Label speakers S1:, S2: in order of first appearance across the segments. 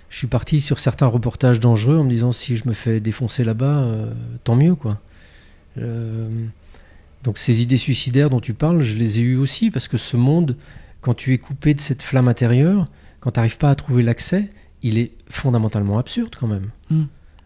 S1: Je suis parti sur certains reportages dangereux en me disant si je me fais défoncer là-bas, tant mieux, quoi. Donc ces idées suicidaires dont tu parles, je les ai eues aussi, parce que ce monde, quand tu es coupé de cette flamme intérieure, quand tu n'arrives pas à trouver l'accès, il est fondamentalement absurde quand même.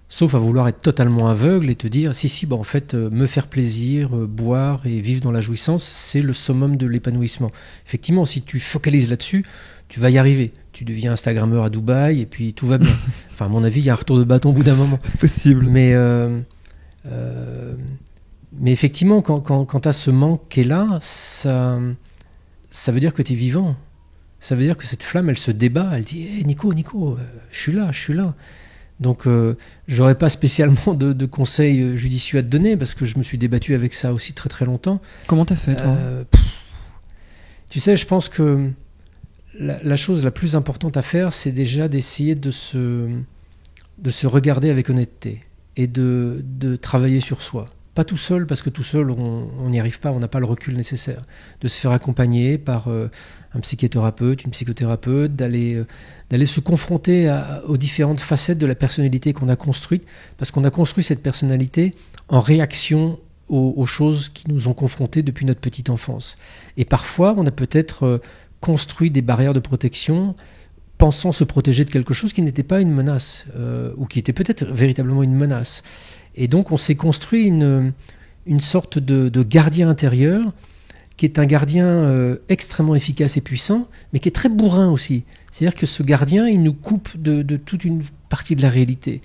S1: Sauf à vouloir être totalement aveugle et te dire si, en fait, me faire plaisir, boire et vivre dans la jouissance, c'est le summum de l'épanouissement. Effectivement, si tu focalises là-dessus, tu vas y arriver. Tu deviens Instagrammeur à Dubaï et puis tout va bien. Enfin, à mon avis, il y a un retour de bâton au bout d'un moment.
S2: C'est possible.
S1: Mais effectivement, quand tu as ce manque qui est là, ça veut dire que tu es vivant. Ça veut dire que cette flamme, elle se débat. Elle dit hey, Nico, je suis là. Donc, j'aurais pas spécialement de conseils judicieux à te donner parce que je me suis débattu avec ça aussi très très longtemps.
S2: Comment t'as fait, toi ?
S1: Tu sais, je pense que la chose la plus importante à faire, c'est déjà d'essayer de se regarder avec honnêteté et de travailler sur soi. Pas tout seul, parce que tout seul, on n'y arrive pas, on n'a pas le recul nécessaire. De se faire accompagner par un psychothérapeute, une psychothérapeute, d'aller se confronter aux différentes facettes de la personnalité qu'on a construite, parce qu'on a construit cette personnalité en réaction aux choses qui nous ont confrontés depuis notre petite enfance. Et parfois, on a peut-être construit des barrières de protection pensant se protéger de quelque chose qui n'était pas une menace, ou qui était peut-être véritablement une menace. Et donc on s'est construit une sorte de gardien intérieur qui est un gardien extrêmement efficace et puissant, mais qui est très bourrin aussi. C'est-à-dire que ce gardien, il nous coupe de toute une partie de la réalité.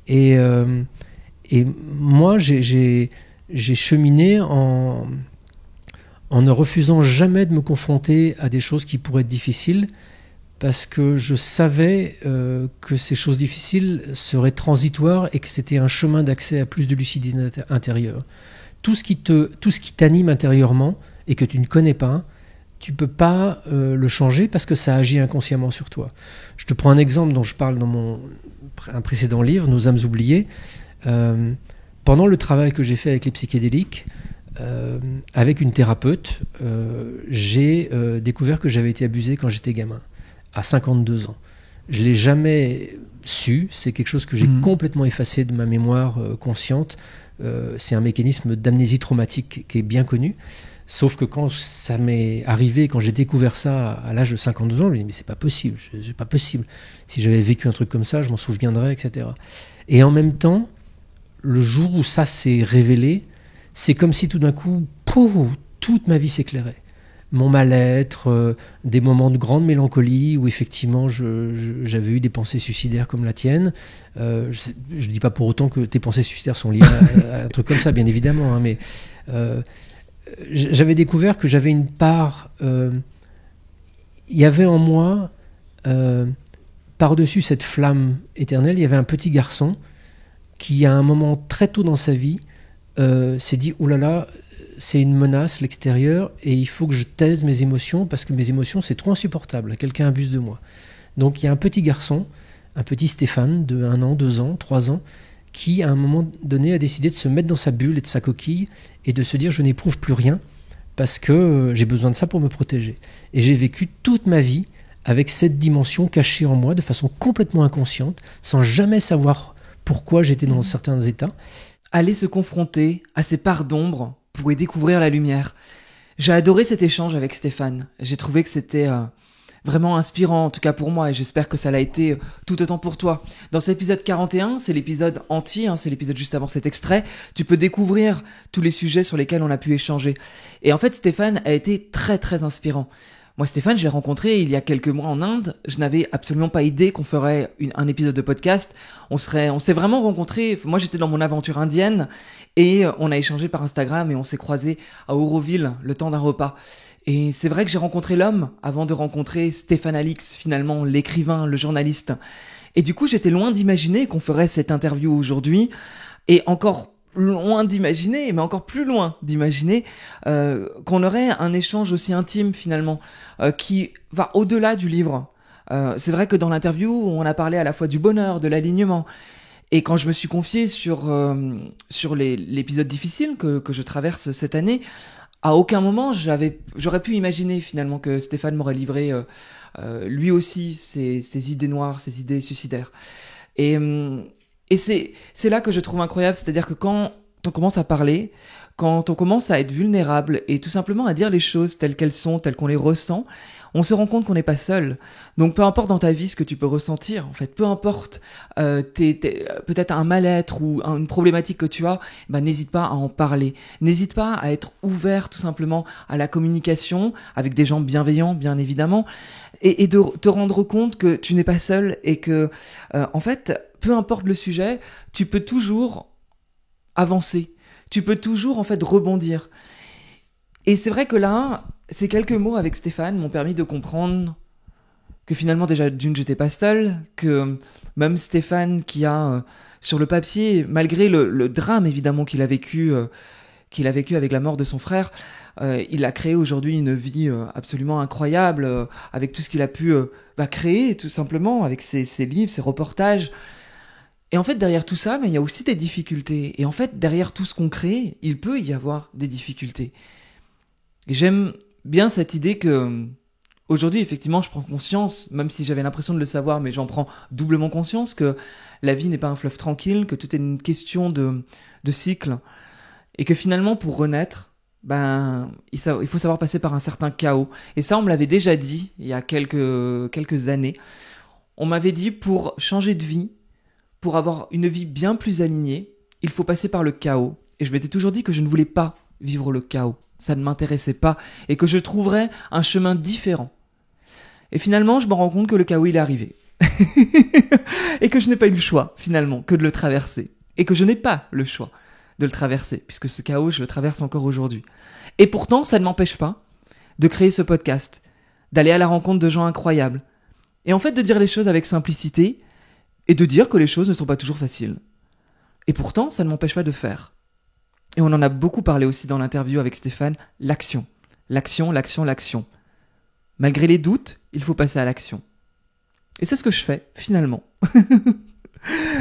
S1: Et moi, j'ai cheminé en ne refusant jamais de me confronter à des choses qui pourraient être difficiles, parce que je savais que ces choses difficiles seraient transitoires et que c'était un chemin d'accès à plus de lucidité intérieure. Tout ce qui t'anime intérieurement et que tu ne connais pas, tu ne peux pas le changer parce que ça agit inconsciemment sur toi. Je te prends un exemple dont je parle dans un précédent livre, Nos âmes oubliées. Pendant le travail que j'ai fait avec les psychédéliques, avec une thérapeute, j'ai découvert que j'avais été abusé quand j'étais gamin, à 52 ans. Je ne l'ai jamais su, c'est quelque chose que j'ai complètement effacé de ma mémoire consciente. C'est un mécanisme d'amnésie traumatique qui est bien connu. Sauf que quand ça m'est arrivé, quand j'ai découvert ça à l'âge de 52 ans, je me suis dit, mais c'est pas possible, c'est pas possible. Si j'avais vécu un truc comme ça, je m'en souviendrais, etc. Et en même temps, le jour où ça s'est révélé, c'est comme si tout d'un coup, toute ma vie s'éclairait. Mon mal-être, des moments de grande mélancolie où effectivement j'avais eu des pensées suicidaires comme la tienne. Je ne dis pas pour autant que tes pensées suicidaires sont liées à un truc comme ça, bien évidemment, hein, mais j'avais découvert que j'avais une part... Il y avait en moi, par-dessus cette flamme éternelle, il y avait un petit garçon qui, à un moment très tôt dans sa vie, s'est dit « Oh là là, c'est une menace, l'extérieur, et il faut que je taise mes émotions parce que mes émotions, c'est trop insupportable. Quelqu'un abuse de moi. » Donc il y a un petit garçon, un petit Stéphane de 1 an, 2 ans, 3 ans, qui, à un moment donné, a décidé de se mettre dans sa bulle et de sa coquille et de se dire « Je n'éprouve plus rien parce que j'ai besoin de ça pour me protéger. » Et j'ai vécu toute ma vie avec cette dimension cachée en moi de façon complètement inconsciente, sans jamais savoir pourquoi j'étais dans certains états.
S2: Aller se confronter à ces parts d'ombre pour y découvrir la lumière. J'ai adoré cet échange avec Stéphane. J'ai trouvé que c'était vraiment inspirant, en tout cas pour moi, et j'espère que ça l'a été tout autant pour toi. Dans cet épisode 41, c'est l'épisode entier, c'est l'épisode juste avant cet extrait, tu peux découvrir tous les sujets sur lesquels on a pu échanger. Et en fait, Stéphane a été très très inspirant. Moi, Stéphane, je l'ai rencontré il y a quelques mois en Inde. Je n'avais absolument pas idée qu'on ferait un épisode de podcast. On s'est vraiment rencontrés. Moi, j'étais dans mon aventure indienne et on a échangé par Instagram et on s'est croisés à Auroville le temps d'un repas. Et c'est vrai que j'ai rencontré l'homme avant de rencontrer Stéphane Alix, finalement, l'écrivain, le journaliste. Et du coup, j'étais loin d'imaginer qu'on ferait cette interview aujourd'hui et encore loin d'imaginer, mais encore plus loin d'imaginer qu'on aurait un échange aussi intime finalement, qui va au-delà du livre. C'est vrai que dans l'interview, on a parlé à la fois du bonheur, de l'alignement. Et quand je me suis confié sur l'épisode difficile que je traverse cette année, à aucun moment j'aurais pu imaginer finalement que Stéphane m'aurait livré lui aussi ses idées noires, ses idées suicidaires. Et c'est là que je trouve incroyable, c'est-à-dire que quand on commence à parler, quand on commence à être vulnérable et tout simplement à dire les choses telles qu'elles sont, telles qu'on les ressent, on se rend compte qu'on n'est pas seul. Donc peu importe dans ta vie ce que tu peux ressentir, en fait, peu importe peut-être un mal-être ou une problématique que tu as, n'hésite pas à en parler. N'hésite pas à être ouvert tout simplement à la communication avec des gens bienveillants, bien évidemment, et de te rendre compte que tu n'es pas seul et que, en fait, peu importe le sujet, tu peux toujours avancer. Tu peux toujours, en fait, rebondir. Et c'est vrai que là, ces quelques mots avec Stéphane m'ont permis de comprendre que finalement, déjà, j'étais pas seul, que même Stéphane qui a, sur le papier, malgré le drame, évidemment, qu'il a vécu avec la mort de son frère, il a créé aujourd'hui une vie absolument incroyable, avec tout ce qu'il a pu créer, tout simplement, avec ses livres, ses reportages. Et en fait, derrière tout ça, il y a aussi des difficultés. Et en fait, derrière tout ce qu'on crée, il peut y avoir des difficultés. Et j'aime bien cette idée que, aujourd'hui, effectivement, je prends conscience, même si j'avais l'impression de le savoir, mais j'en prends doublement conscience, que la vie n'est pas un fleuve tranquille, que tout est une question de cycle. Et que finalement, pour renaître, il faut savoir passer par un certain chaos. Et ça, on me l'avait déjà dit, il y a quelques années. On m'avait dit, pour changer de vie, pour avoir une vie bien plus alignée, il faut passer par le chaos. Et je m'étais toujours dit que je ne voulais pas vivre le chaos. Ça ne m'intéressait pas. Et que je trouverais un chemin différent. Et finalement, je me rends compte que le chaos, il est arrivé. Et que je n'ai pas eu le choix, finalement, que de le traverser. Et que je n'ai pas le choix de le traverser. Puisque ce chaos, je le traverse encore aujourd'hui. Et pourtant, ça ne m'empêche pas de créer ce podcast. D'aller à la rencontre de gens incroyables. Et en fait, de dire les choses avec simplicité. Et de dire que les choses ne sont pas toujours faciles. Et pourtant, ça ne m'empêche pas de faire. Et on en a beaucoup parlé aussi dans l'interview avec Stéphane, l'action. L'action, l'action, l'action. Malgré les doutes, il faut passer à l'action. Et c'est ce que je fais, finalement.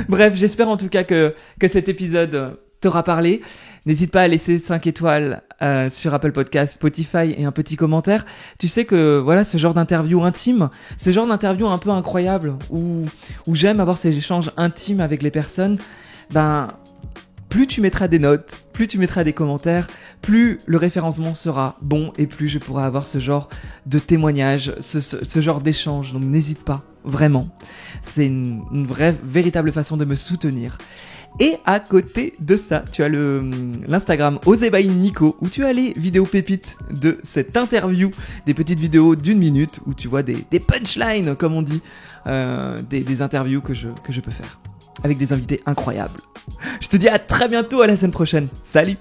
S2: Bref, j'espère en tout cas que cet épisode t'aura parlé. N'hésite pas à laisser 5 étoiles sur Apple Podcasts, Spotify et un petit commentaire. Tu sais que voilà, ce genre d'interview intime, ce genre d'interview un peu incroyable, où j'aime avoir ces échanges intimes avec les personnes, plus tu mettras des notes, plus tu mettras des commentaires, plus le référencement sera bon et plus je pourrai avoir ce genre de témoignage, ce genre d'échange. Donc n'hésite pas, vraiment. C'est une véritable façon de me soutenir. Et à côté de ça, tu as l'Instagram Osez by Nico, où tu as les vidéos pépites de cette interview, des petites vidéos d'1 minute où tu vois des punchlines, comme on dit, des interviews que je peux faire avec des invités incroyables. Je te dis à très bientôt, à la semaine prochaine. Salut!